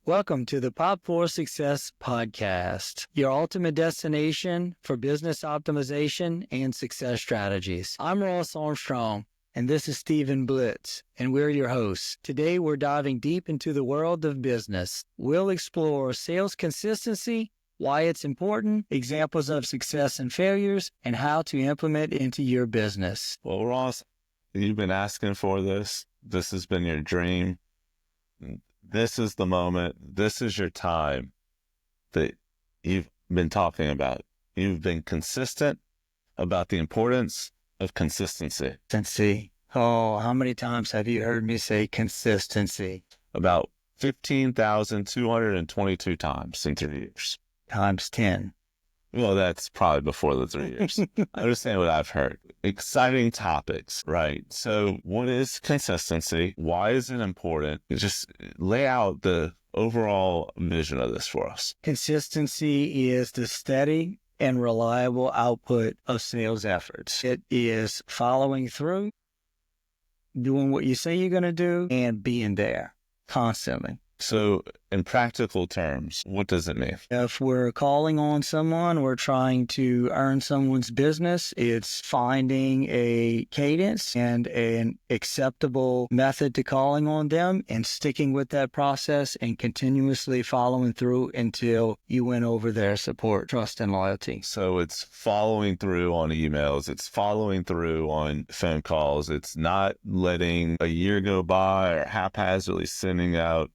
Welcome to the Pop for Success podcast, your ultimate destination for business optimization and success strategies. I'm Ross Armstrong, and this is Stephen Blitz, and we're your hosts. Today, we're diving deep into the world of business. We'll explore sales consistency, why it's important, examples of success and failures, and how to implement it into your business. Well, Ross, you've been asking for this. This has been your dream. This is the moment. This is your time that you've been talking about. You've been consistent about the importance of consistency. Consistency. Oh, how many times have you heard me say consistency? About 15,222 times in 3 years. Times 10. Well, that's probably before the 3 years. I understand what I've heard. Exciting topics, right? So what is consistency? Why is it important? Just lay out the overall vision of this for us. Consistency is the steady and reliable output of sales efforts. It is following through, doing what you say you're going to do, and being there constantly. So in practical terms, what does it mean? If we're calling on someone, we're trying to earn someone's business, it's finding a cadence and an acceptable method to calling on them and sticking with that process and continuously following through until you win over their support, trust, and loyalty. So it's following through on emails. It's following through on phone calls. It's not letting a year go by or haphazardly sending out,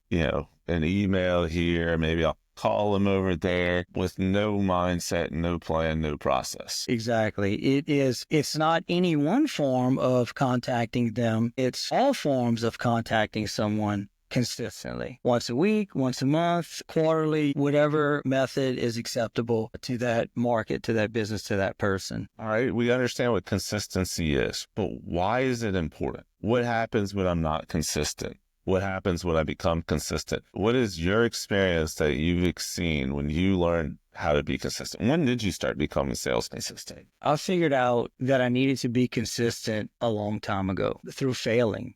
an email here, maybe I'll call them over there with no mindset, no plan, no process. Exactly. It's not any one form of contacting them. It's all forms of contacting someone consistently. Once a week, once a month, quarterly, whatever method is acceptable to that market, to that business, to that person. All right. We understand what consistency is, but why is it important? What happens when I'm not consistent? What happens when I become consistent? What is your experience that you've seen when you learn how to be consistent? When did you start becoming sales consistent? I figured out that I needed to be consistent a long time ago through failing,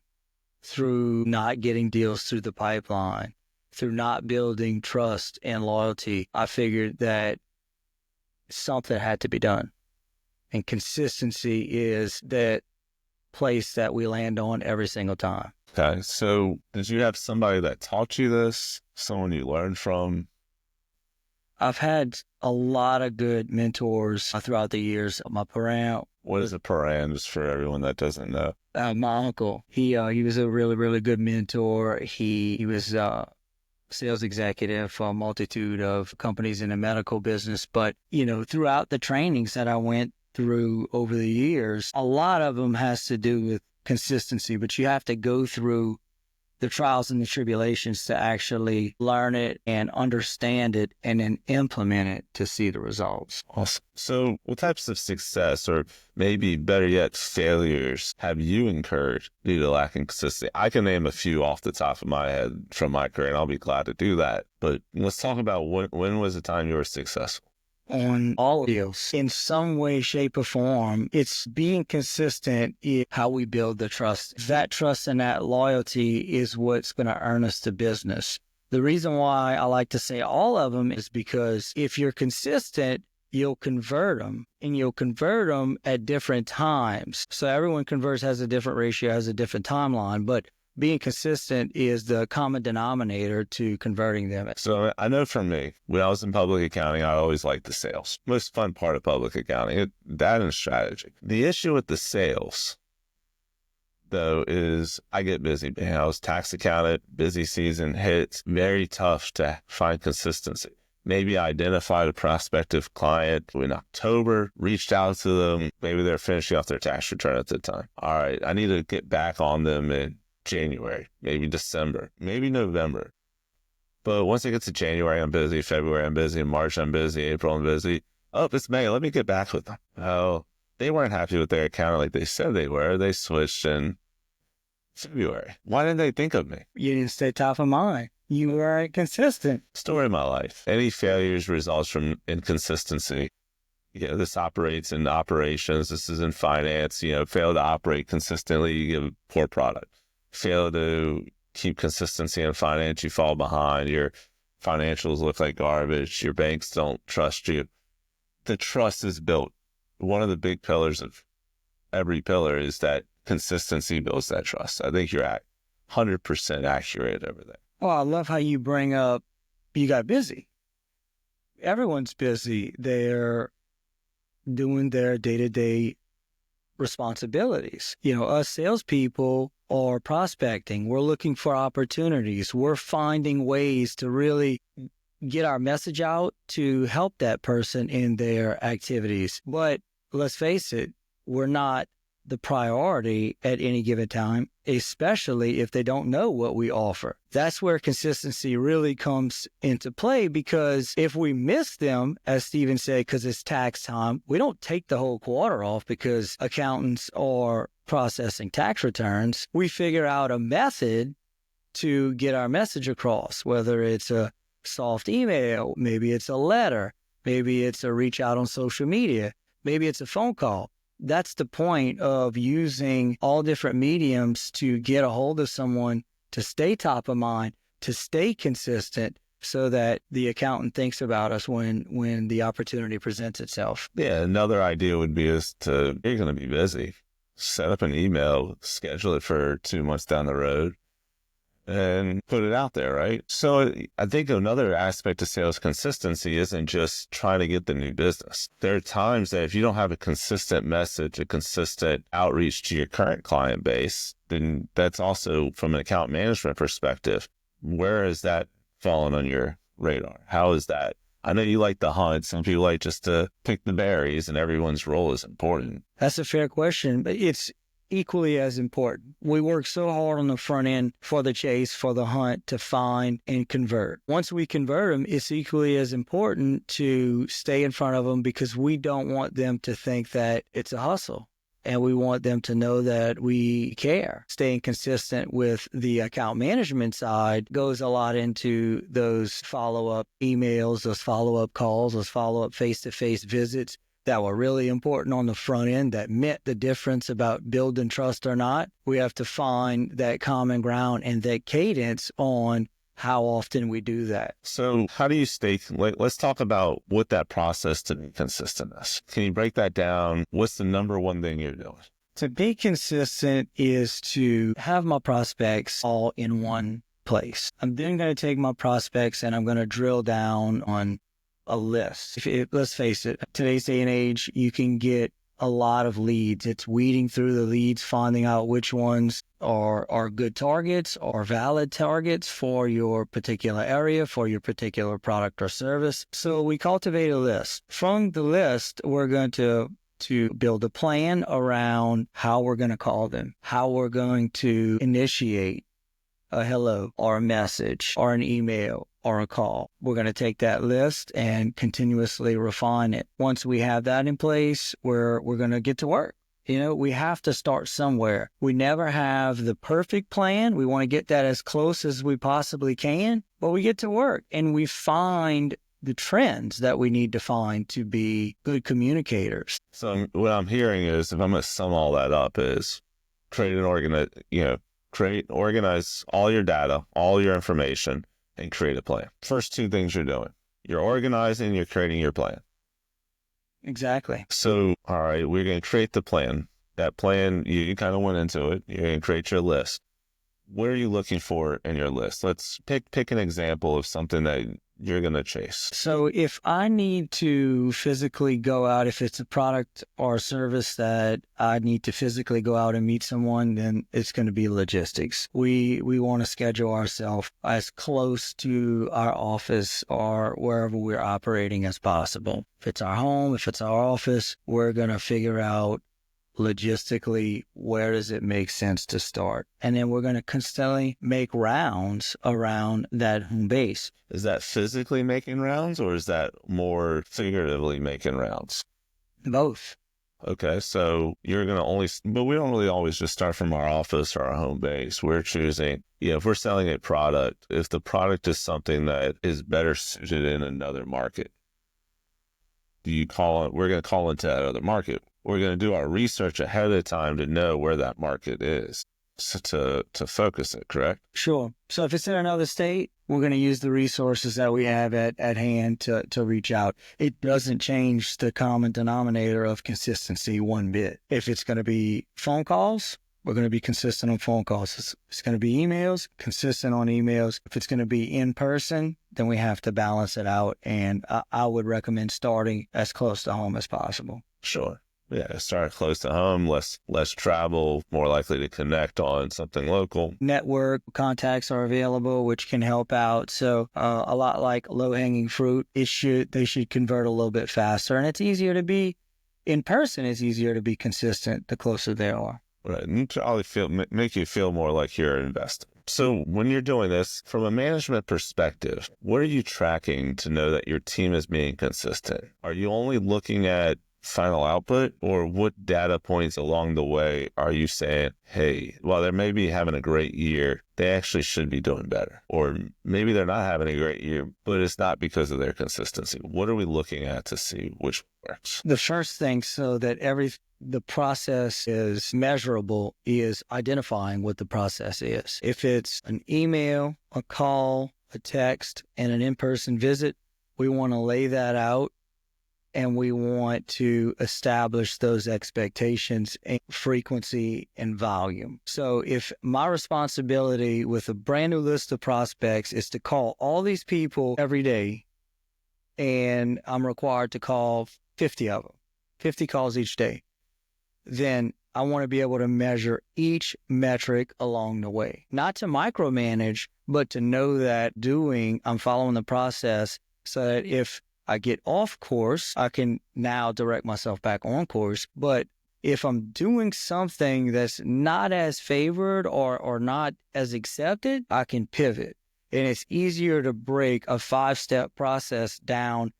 through not getting deals through the pipeline, through not building trust and loyalty. I figured that something had to be done. And consistency is that place that we land on every single time. Okay, so did you have somebody that taught you this, someone you learned from? I've had a lot of good mentors throughout the years. My parent. What is a parent, just for everyone that doesn't know? My uncle. He was a really, really good mentor. He was a sales executive for a multitude of companies in the medical business. But, throughout the trainings that I went through over the years, a lot of them has to do with consistency, but you have to go through the trials and the tribulations to actually learn it and understand it and then implement it to see the results. Awesome. So what types of success, or maybe better yet, failures, have you incurred due to lacking consistency? I can name a few off the top of my head from my career, and I'll be glad to do that. But let's talk about when was the time you were successful? On all deals in some way, shape, or form. It's being consistent in how we build the trust. That trust and that loyalty is what's going to earn us the business. The reason why I like to say all of them is because if you're consistent, you'll convert them, and you'll convert them at different times. So everyone converts, has a different ratio, has a different timeline, but being consistent is the common denominator to converting them. So I know for me, when I was in public accounting, I always liked the sales. Most fun part of public accounting, that and strategy. The issue with the sales, though, is I get busy. I was tax accountant, busy season hits, very tough to find consistency. Maybe I identified a prospective client in October, reached out to them. Maybe they're finishing off their tax return at the time. All right, I need to get back on them in January, maybe December, maybe November. But once it gets to January, I'm busy. February, I'm busy. March, I'm busy. April, I'm busy. Oh, it's May. Let me get back with them. Oh, they weren't happy with their account like they said they were. They switched in February. Why didn't they think of me? You didn't stay top of mind. You weren't consistent. Story of my life. Any failures results from inconsistency. This operates in operations. This is in finance. Fail to operate consistently, you give a poor product. Fail to keep consistency in finance, you fall behind. You're financials look like garbage, your banks don't trust you. The trust is built. One of the big pillars of every pillar is that consistency builds that trust. I think you're at 100% accurate over there. Oh, I love how you bring up you got busy. Everyone's busy. They're doing their day-to-day responsibilities. Us salespeople are prospecting. We're looking for opportunities. We're finding ways to really get our message out to help that person in their activities. But let's face it, we're not the priority at any given time, especially if they don't know what we offer. That's where consistency really comes into play, because if we miss them, as Stephen said, because it's tax time, we don't take the whole quarter off because accountants are processing tax returns. We figure out a method to get our message across, whether it's a soft email, maybe it's a letter, maybe it's a reach out on social media, maybe it's a phone call. That's the point of using all different mediums to get a hold of someone, to stay top of mind, to stay consistent, so that the accountant thinks about us when the opportunity presents itself. Yeah, another idea would be you're going to be busy. Set up an email, schedule it for 2 months down the road, and put it out there, right? So I think another aspect of sales consistency isn't just trying to get the new business. There are times that if you don't have a consistent message, a consistent outreach to your current client base, then that's also, from an account management perspective, where is that fallen on your radar? How is that? I know you like the hunt. Some people like just to pick the berries, and everyone's role is important. That's a fair question, but it's equally as important. We work so hard on the front end for the chase, for the hunt, to find and convert. Once we convert them, it's equally as important to stay in front of them, because we don't want them to think that it's a hustle. And we want them to know that we care. Staying consistent with the account management side goes a lot into those follow-up emails, those follow-up calls, those follow-up face-to-face visits that were really important on the front end, that meant the difference about building trust or not. We have to find that common ground and that cadence on how often we do that. So how do you let's talk about what that process to be consistent is. Can you break that down? What's the number one thing you're doing? To be consistent is to have my prospects all in one place. I'm then going to take my prospects and I'm going to drill down on a list. Let's face it, today's day and age, you can get a lot of leads. It's weeding through the leads, finding out which ones are good targets or valid targets for your particular area, for your particular product or service. So we cultivate a list. From the list, we're going to build a plan around how we're going to call them, how we're going to initiate a hello or a message or an email or a call. We're going to take that list and continuously refine it. Once we have that in place, we're going to get to work. We have to start somewhere. We never have the perfect plan. We want to get that as close as we possibly can, but we get to work and we find the trends that we need to find to be good communicators. So what I'm hearing is, if I'm going to sum all that up, is organize all your data, all your information, and create a plan. First two things you're doing. You're organizing, you're creating your plan. Exactly. So, all right, we're going to create the plan. That plan, you kind of went into it. You're going to create your list. What are you looking for in your list? Let's pick an example of something that you're going to chase. So if I need to physically go out, if it's a product or a service that I need to physically go out and meet someone, then it's going to be logistics. We want to schedule ourselves as close to our office or wherever we're operating as possible. If it's our home, if it's our office, we're going to figure out logistically, where does it make sense to start? And then we're going to constantly make rounds around that home base. Is that physically making rounds, or is that more figuratively making rounds? Both. Okay, so you're going to but we don't really always just start from our office or our home base. We're choosing, if we're selling a product, if the product is something that is better suited in another market, we're going to call into that other market. We're going to do our research ahead of time to know where that market is. to focus it, correct? Sure. So if it's in another state, we're going to use the resources that we have at hand to reach out. It doesn't change the common denominator of consistency one bit. If it's going to be phone calls, we're going to be consistent on phone calls. It's going to be emails, consistent on emails. If it's going to be in person, then we have to balance it out. And I would recommend starting as close to home as possible. Sure. Yeah, start close to home, less travel, more likely to connect on something local. Network contacts are available, which can help out. So a lot like low-hanging fruit, they should convert a little bit faster. And it's easier to be in person. It's easier to be consistent the closer they are. Right, and probably make you feel more like you're investing. So when you're doing this, from a management perspective, what are you tracking to know that your team is being consistent? Are you only looking at final output, or what data points along the way are you saying, hey, while they may be having a great year, they actually should be doing better? Or maybe they're not having a great year, but it's not because of their consistency. What are we looking at to see which works? The first thing, so that the process is measurable, is identifying what the process is. If it's an email, a call, a text, and an in-person visit, we want to lay that out. And we want to establish those expectations in frequency and volume. So if my responsibility with a brand new list of prospects is to call all these people every day, and I'm required to call 50 of them, 50 calls each day, then I want to be able to measure each metric along the way. Not to micromanage, but to know that I'm following the process so that if I get off course, I can now direct myself back on course. But if I'm doing something that's not as favored or not as accepted, I can pivot. And it's easier to break a 5-step process down,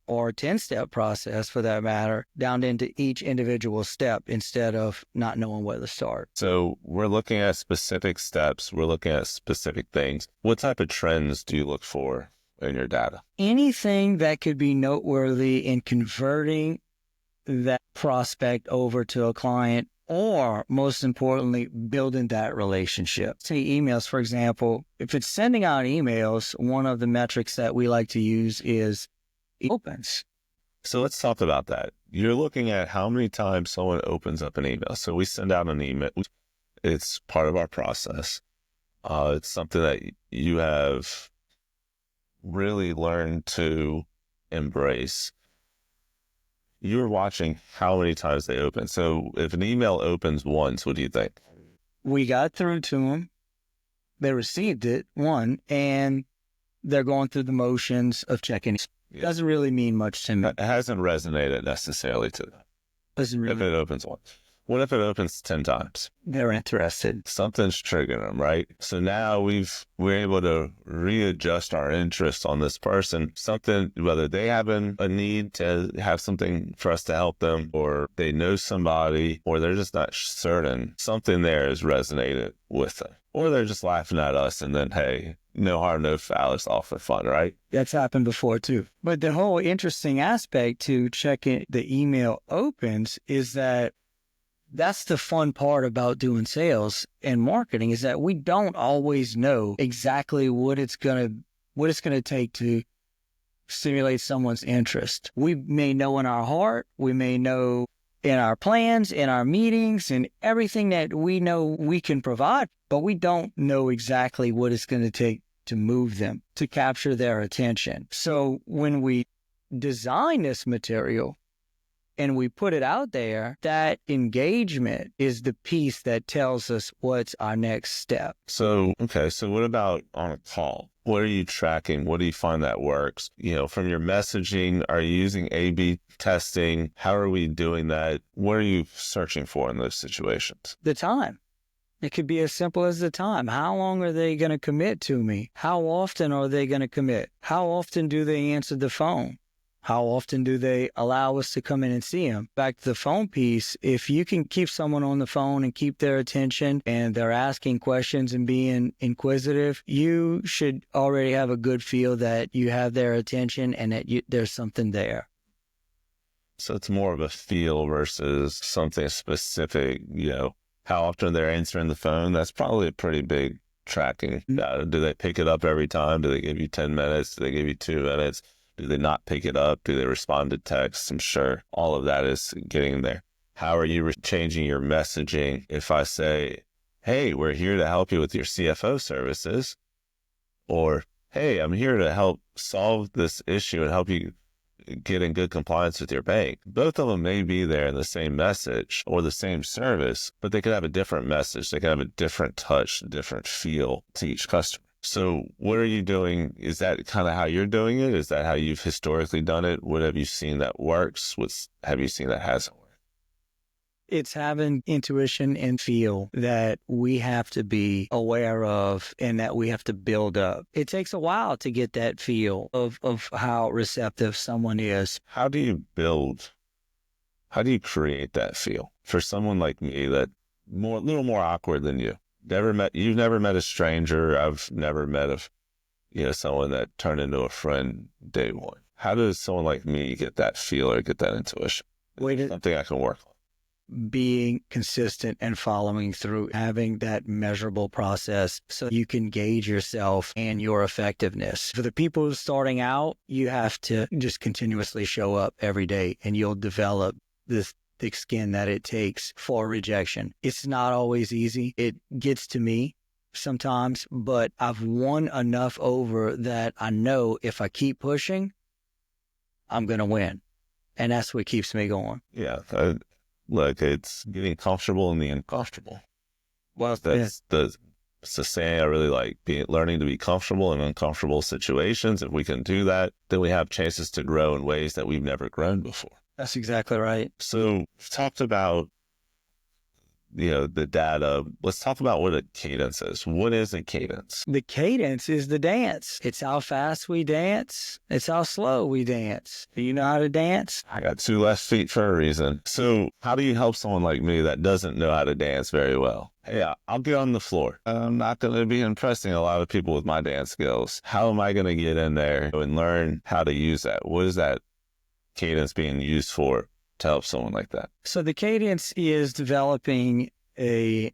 or a 10-step process for that matter, down into each individual step instead of not knowing where to start. So we're looking at specific steps. We're looking at specific things. What type of trends do you look for in your data? Anything that could be noteworthy in converting that prospect over to a client, or most importantly, building that relationship. Say emails, for example. If it's sending out emails, one of the metrics that we like to use is opens. So let's talk about that. You're looking at how many times someone opens up an email. So we send out an email. It's part of our process. It's something that you have really learn to embrace. You're watching how many times they open. So if an email opens once, what do you think? We got through to them. They received it, and they're going through the motions of checking. Yeah. Doesn't really mean much to me. It hasn't resonated necessarily to them. Doesn't really. If it opens once. What if it opens 10 times? They're interested. Something's triggering them, right? So now we're able to readjust our interest on this person. Something, whether they have a need to have something for us to help them, or they know somebody, or they're just not certain, something there has resonated with them. Or they're just laughing at us and then, hey, no harm, no foul, it's all for fun, right? That's happened before too. But the whole interesting aspect to checking the email opens is that's the fun part about doing sales and marketing, is that we don't always know exactly what it's going to take to stimulate someone's interest. We may know in our heart, we may know in our plans, in our meetings, and everything that we know we can provide, but we don't know exactly what it's going to take to move them, to capture their attention. So when we design this material, and we put it out there, that engagement is the piece that tells us what's our next step. So what about on a call? What are you tracking? What do you find that works? From your messaging, are you using A/B testing? How are we doing that? What are you searching for in those situations? The time. It could be as simple as the time. How long are they going to commit to me? How often are they going to commit? How often do they answer the phone? How often do they allow us to come in and see them? Back to the phone piece, if you can keep someone on the phone and keep their attention and they're asking questions and being inquisitive, you should already have a good feel that you have their attention and that there's something there. So it's more of a feel versus something specific, how often they're answering the phone. That's probably a pretty big tracking data. Do they pick it up every time? Do they give you 10 minutes? Do they give you 2 minutes? Do they not pick it up? Do they respond to texts? I'm sure all of that is getting there. How are you changing your messaging? If I say, hey, we're here to help you with your CFO services, or, hey, I'm here to help solve this issue and help you get in good compliance with your bank. Both of them may be there in the same message or the same service, but they could have a different message. They could have a different touch, different feel to each customer. So what are you doing? Is that kind of how you're doing it? Is that how you've historically done it? What have you seen that works? What have you seen that hasn't worked? It's having intuition and feel that we have to be aware of and that we have to build up. It takes a while to get that feel of how receptive someone is. How do you create that feel for someone like me that a little more awkward than you? You've never met a stranger. I've never met someone that turned into a friend day one. How does someone like me get that feel or get that intuition? Something I can work on. Being consistent and following through, having that measurable process so you can gauge yourself and your effectiveness. For the people starting out, you have to just continuously show up every day and you'll develop this thick skin that it takes for rejection. It's not always easy. It gets to me sometimes, but I've won enough over that I know if I keep pushing, I'm going to win. And that's what keeps me going. Yeah. Look, it's getting comfortable in the uncomfortable. Well, it's a saying I really like, learning to be comfortable in uncomfortable situations. If we can do that, then we have chances to grow in ways that we've never grown before. That's exactly right. So we've talked about, the data. Let's talk about what a cadence is. What is a cadence? The cadence is the dance. It's how fast we dance. It's how slow we dance. Do you know how to dance? I got 2 left feet for a reason. So how do you help someone like me that doesn't know how to dance very well? Hey, I'll get on the floor. I'm not going to be impressing a lot of people with my dance skills. How am I going to get in there and learn how to use that? What is that cadence being used for to help someone like that? So the cadence is developing a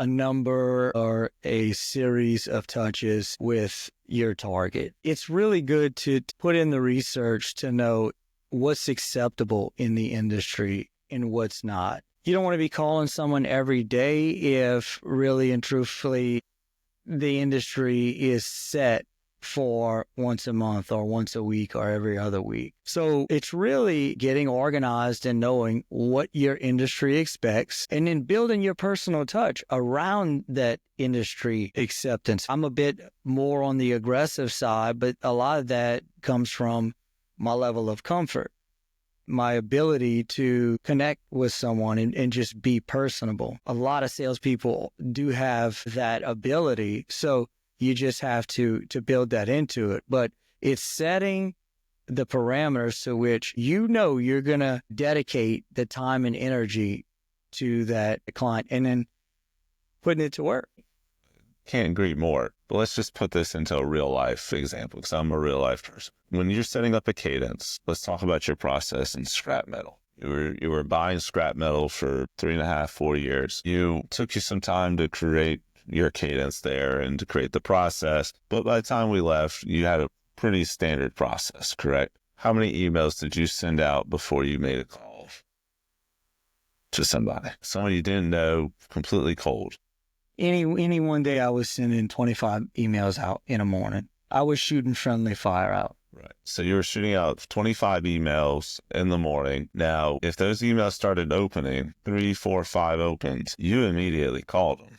number or a series of touches with your target. It's really good to put in the research to know what's acceptable in the industry and what's not. You don't want to be calling someone every day if really and truthfully the industry is set for once a month or once a week or every other week. So it's really getting organized and knowing what your industry expects and then building your personal touch around that industry acceptance. I'm a bit more on the aggressive side, but a lot of that comes from my level of comfort, my ability to connect with someone and just be personable. A lot of salespeople do have that ability. So you just have to build that into it. But it's setting the parameters to which you're going to dedicate the time and energy to that client and then putting it to work. Can't agree more. But let's just put this into a real life example because I'm a real life person. When you're setting up a cadence, let's talk about your process in scrap metal. You were buying scrap metal for 3.5, 4 years. It took you some time to create your cadence there and to create the process. But by the time we left, you had a pretty standard process, correct? How many emails did you send out before you made a call to somebody? Someone you didn't know, completely cold. Any one day I was sending 25 emails out in a morning. I was shooting friendly fire out. Right. So you were shooting out 25 emails in the morning. Now, if those emails started opening, 3, 4, 5 opens, you immediately called them.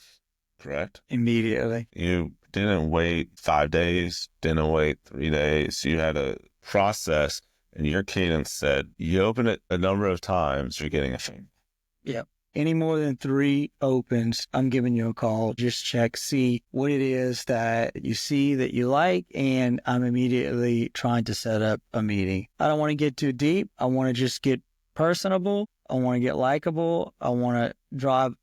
Correct? Immediately. You didn't wait 5 days, didn't wait 3 days. You had a process and your cadence said you open it a number of times, you're getting a phone. Yep. Any more than 3 opens, I'm giving you a call. Just check, see what it is that you see that you like, and I'm immediately trying to set up a meeting. I don't want to get too deep. I want to just get personable. I want to get likable. I want to drive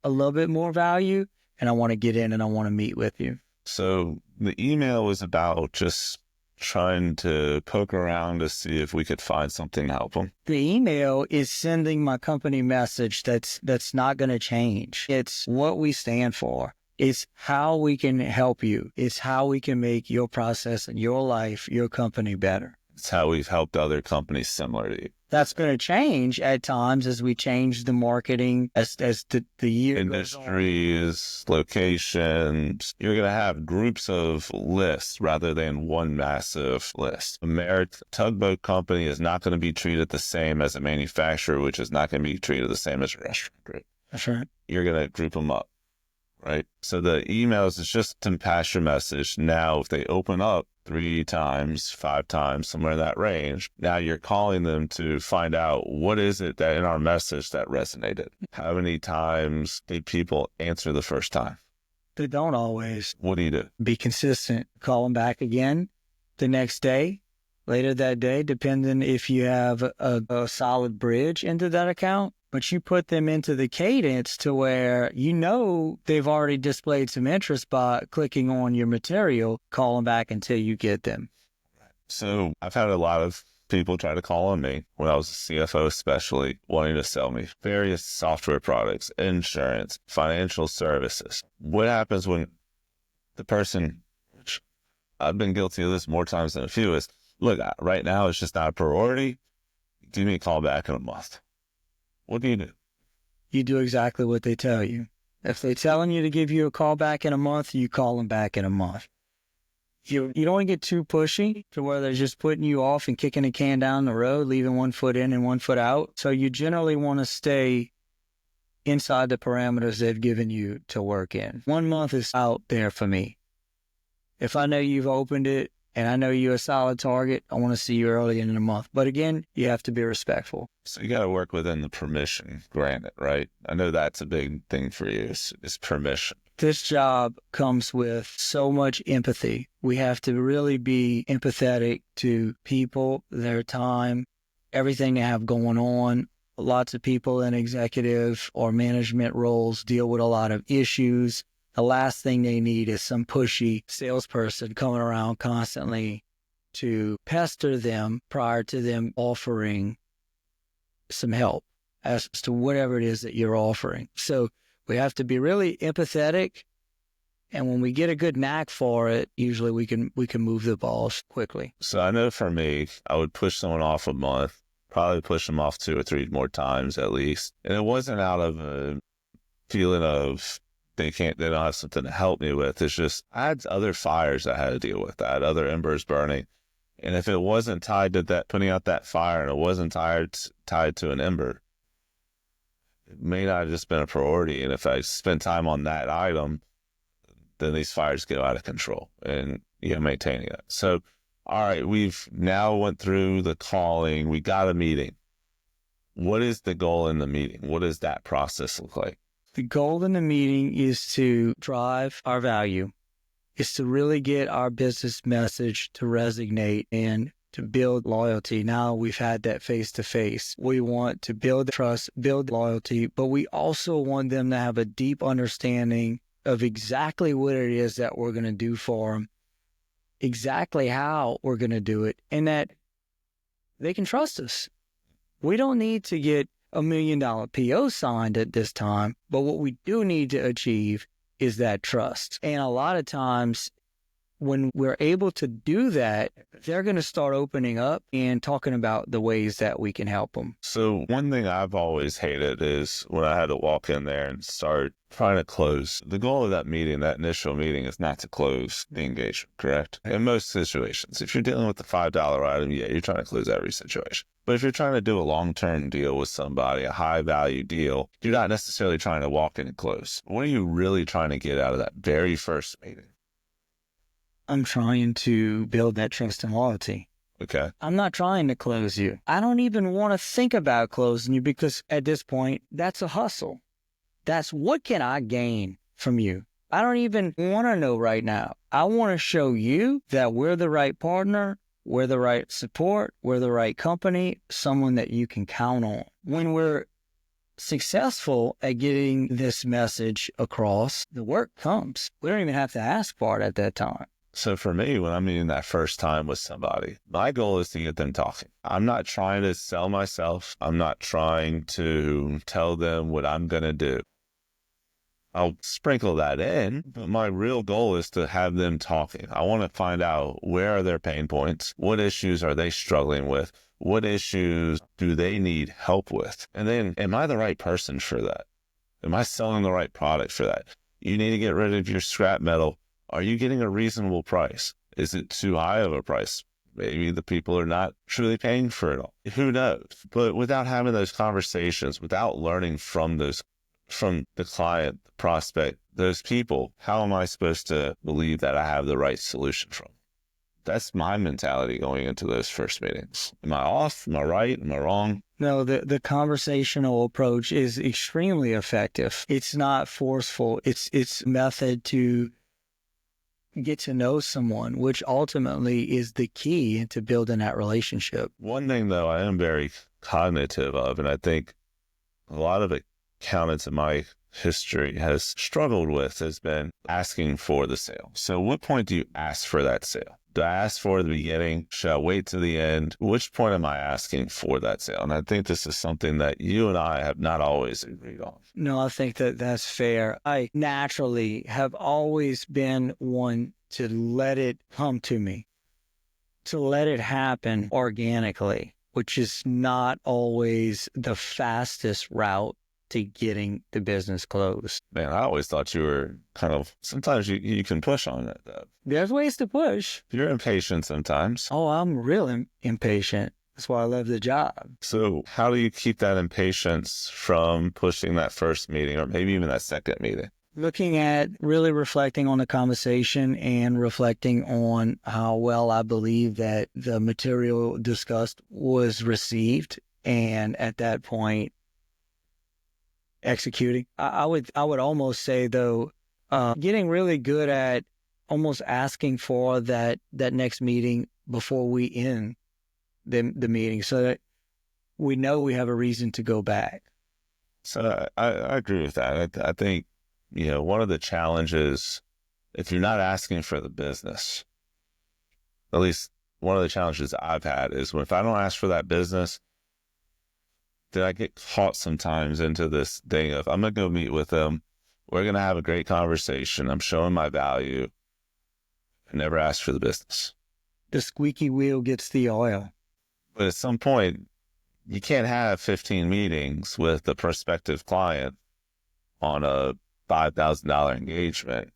a little bit more value. And I want to get in and I want to meet with you. So the email was about just trying to poke around to see if we could find something to help them? The email is sending my company message that's not going to change. It's what we stand for. It's how we can help you. It's how we can make your process and your life, your company better. It's how we've helped other companies similar to you. That's going to change at times as we change the marketing as the year industries, locations. You're going to have groups of lists rather than one massive list. Tugboat Company is not going to be treated the same as a manufacturer, which is not going to be treated the same as a restaurant group. That's right. You're going to group them up, right? So the emails is just to pass your message. Now, if they open up 3 times, 5 times, somewhere in that range, now you're calling them to find out what is it that in our message that resonated. How many times did people answer the first time? They don't always. What do you do? Be consistent. Call them back again the next day, later that day, depending if you have a solid bridge into that account. But you put them into the cadence to where you know they've already displayed some interest by clicking on your material. Call them back until you get them. So I've had a lot of people try to call on me when I was a CFO, especially wanting to sell me various software products, insurance, financial services. What happens when the person, which I've been guilty of this more times than a few, is, look, right now it's just not a priority. Give me a call back in a month. What do you do? You do exactly what they tell you. If they're telling you to give you a call back in a month, you call them back in a month. You don't want to get too pushy to where they're just putting you off and kicking a can down the road, leaving one foot in and one foot out. So you generally want to stay inside the parameters they've given you to work in. 1 month is out there for me. If I know you've opened it, and I know you're a solid target, I want to see you early in the month. But again, you have to be respectful. So you got to work within the permission granted, right? I know that's a big thing for you is permission. This job comes with so much empathy. We have to really be empathetic to people, their time, everything they have going on. Lots of people in executive or management roles deal with a lot of issues. The last thing they need is some pushy salesperson coming around constantly to pester them prior to them offering some help as to whatever it is that you're offering. So we have to be really empathetic. And when we get a good knack for it, usually we can move the balls quickly. So I know for me, I would push someone off a month, probably push them off 2 or 3 more times at least. And it wasn't out of a feeling of, they don't have something to help me with. It's just, I had other fires I had to deal with. I had other embers burning. And if it wasn't tied to that, putting out that fire, and it wasn't tied to an ember, it may not have just been a priority. And if I spend time on that item, then these fires get out of control and maintaining that. So, all right, we've now went through the calling. We got a meeting. What is the goal in the meeting? What does that process look like? The goal in the meeting is to drive our value, is to really get our business message to resonate and to build loyalty. Now we've had that face-to-face. We want to build trust, build loyalty, but we also want them to have a deep understanding of exactly what it is that we're going to do for them, exactly how we're going to do it, and that they can trust us. We don't need to get $1 million PO signed at this time, but what we do need to achieve is that trust. And a lot of times when we're able to do that, they're going to start opening up and talking about the ways that we can help them. So one thing I've always hated is when I had to walk in there and start trying to close. The goal of that meeting, that initial meeting, is not to close the engagement, correct? In most situations, if you're dealing with the $5 item, yeah, you're trying to close every situation. But if you're trying to do a long-term deal with somebody, a high-value deal, you're not necessarily trying to walk in and close. What are you really trying to get out of that very first meeting? I'm trying to build that trust and loyalty. Okay. I'm not trying to close you. I don't even want to think about closing you because at this point, that's a hustle. That's what can I gain from you? I don't even want to know right now. I want to show you that we're the right partner, we're the right support, we're the right company, someone that you can count on. When we're successful at getting this message across, the work comes. We don't even have to ask for it at that time. So for me, when I'm meeting that first time with somebody, my goal is to get them talking. I'm not trying to sell myself. I'm not trying to tell them what I'm going to do. I'll sprinkle that in, but my real goal is to have them talking. I want to find out, where are their pain points? What issues are they struggling with? What issues do they need help with? And then, am I the right person for that? Am I selling the right product for that? You need to get rid of your scrap metal. Are you getting a reasonable price? Is it too high of a price? Maybe the people are not truly paying for it all. Who knows? But without having those conversations, without learning from the client, the prospect, those people, how am I supposed to believe that I have the right solution from? That's my mentality going into those first meetings. Am I off? Am I right? Am I wrong? No, the conversational approach is extremely effective. It's not forceful. It's method to get to know someone, which ultimately is the key into building that relationship. One thing, though, I am very cognitive of, and I think a lot of accountants in my history has struggled with, has been asking for the sale. So what point do you ask for that sale? Do I ask for it at the beginning? Should I wait to the end? Which point am I asking for that sale? And I think this is something that you and I have not always agreed on. No, I think that that's fair. I naturally have always been one to let it come to me, to let it happen organically, which is not always the fastest route to getting the business closed. Man, I always thought you were kind of, sometimes you can push on it, though. There's ways to push. You're impatient sometimes. Oh, I'm real impatient. That's why I love the job. So how do you keep that impatience from pushing that first meeting or maybe even that second meeting? Looking at really reflecting on the conversation and reflecting on how well I believe that the material discussed was received. And at that point, executing. I would almost say, though, getting really good at almost asking for that next meeting before we end the meeting, so that we know we have a reason to go back. So I agree with that. I think, one of the challenges, if you're not asking for the business, at least one of the challenges I've had is if I don't ask for that business, then I get caught sometimes into this thing of, I'm going to go meet with them. We're going to have a great conversation. I'm showing my value. I never ask for the business. The squeaky wheel gets the oil. But at some point, you can't have 15 meetings with a prospective client on a $5,000 engagement.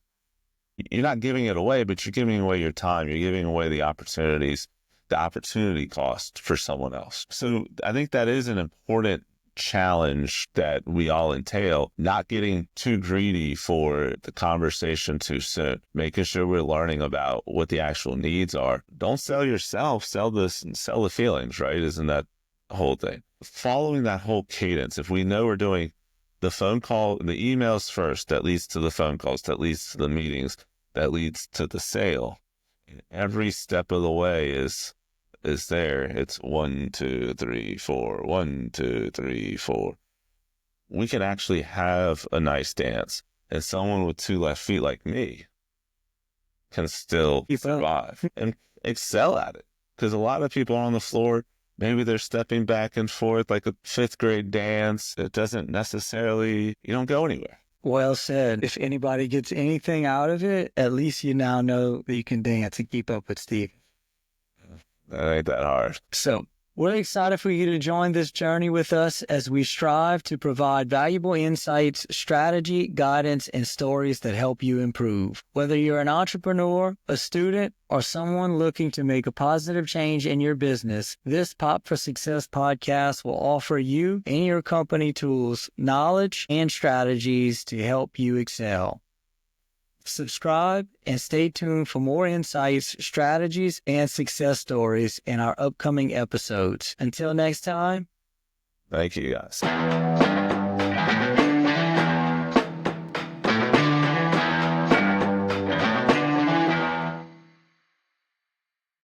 You're not giving it away, but you're giving away your time. You're giving away the opportunities, the opportunity cost for someone else. So I think that is an important challenge that we all entail, not getting too greedy for the conversation too soon, making sure we're learning about what the actual needs are. Don't sell yourself, sell this and sell the feelings, right? Isn't that the whole thing? Following that whole cadence, if we know we're doing the phone call, the emails first, that leads to the phone calls, that leads to the meetings, that leads to the sale. Every step of the way is there. It's 1, 2, 3, 4, 1, 2, 3, 4. We can actually have a nice dance, and someone with 2 left feet like me can still survive and excel at it. Because a lot of people on the floor, maybe they're stepping back and forth like a 5th grade dance. It doesn't necessarily, you don't go anywhere. Well said. If anybody gets anything out of it, at least you now know that you can dance and keep up with Steve. That ain't that hard. So we're excited for you to join this journey with us as we strive to provide valuable insights, strategy, guidance, and stories that help you improve. Whether you're an entrepreneur, a student, or someone looking to make a positive change in your business, this Pop for Success podcast will offer you and your company tools, knowledge, and strategies to help you excel. Subscribe and stay tuned for more insights, strategies, and success stories in our upcoming episodes. Until next time. Thank you, guys.